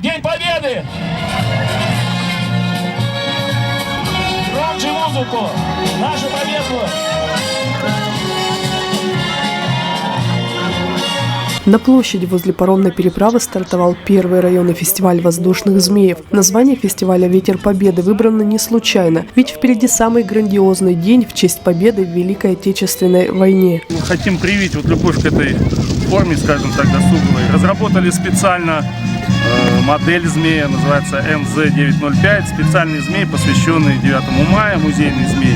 День Победы! Громче музыку! Нашу победу! На площади возле паромной переправы стартовал первый районный фестиваль воздушных змеев. Название фестиваля «Ветер Победы» выбрано не случайно, ведь впереди самый грандиозный день в честь победы в Великой Отечественной войне. Мы хотим привить любовь к этой форме, скажем так, досуговой. Разработали специально модель змея, называется МЗ-905, специальный змей, посвященный 9 мая, музейный змей.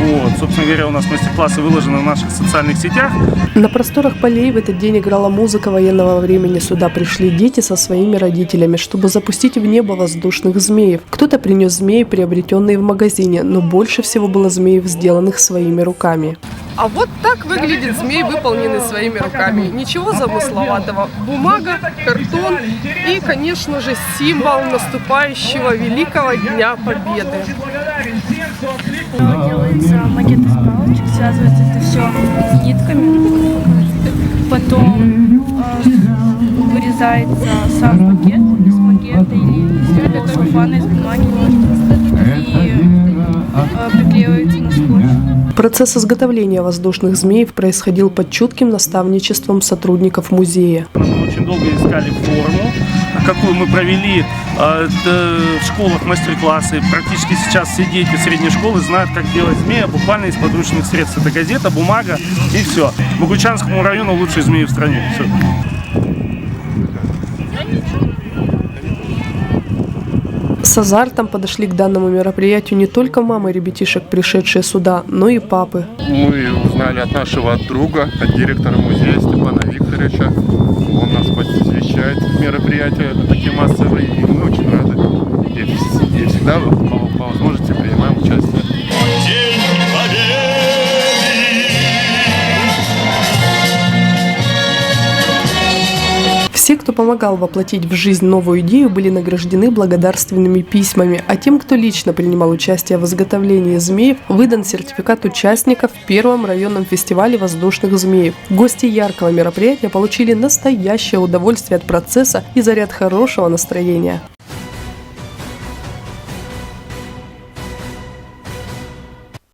Вот. Собственно говоря, у нас мастер-классы выложены в наших социальных сетях. На просторах полей в этот день играла музыка военного времени. Сюда пришли дети со своими родителями, чтобы запустить в небо воздушных змеев. Кто-то принес змеи, приобретенные в магазине, но больше всего было змеев, сделанных своими руками. А вот так выглядит змей, выполненный своими руками. Ничего замысловатого. Бумага, картон и, конечно же, символ наступающего Великого Дня Победы. Делается макет из палочек, связывается это все нитками, потом вырезается сам пакет из макета или из целлофана, из бумаги и приклеивается на скотч. Процесс изготовления воздушных змеев происходил под чутким наставничеством сотрудников музея. Мы очень долго искали форму, какую мы провели в школах мастер-классы. Практически сейчас все дети средней школы знают, как делать змея буквально из подручных средств. Это газета, бумага и все. Богучанскому району лучшие змеи в стране. Все. С азартом подошли к данному мероприятию не только мамы ребятишек, пришедшие сюда, но и папы. Мы узнали от нашего друга, от директора музея Степана Викторовича. Он нас посвящает в мероприятия такие массовые, и мы очень рады. И всегда по возможности принимаем участие. Все, кто помогал воплотить в жизнь новую идею, были награждены благодарственными письмами, а тем, кто лично принимал участие в изготовлении змеев, выдан сертификат участников в первом районном фестивале воздушных змеев. Гости яркого мероприятия получили настоящее удовольствие от процесса и заряд хорошего настроения.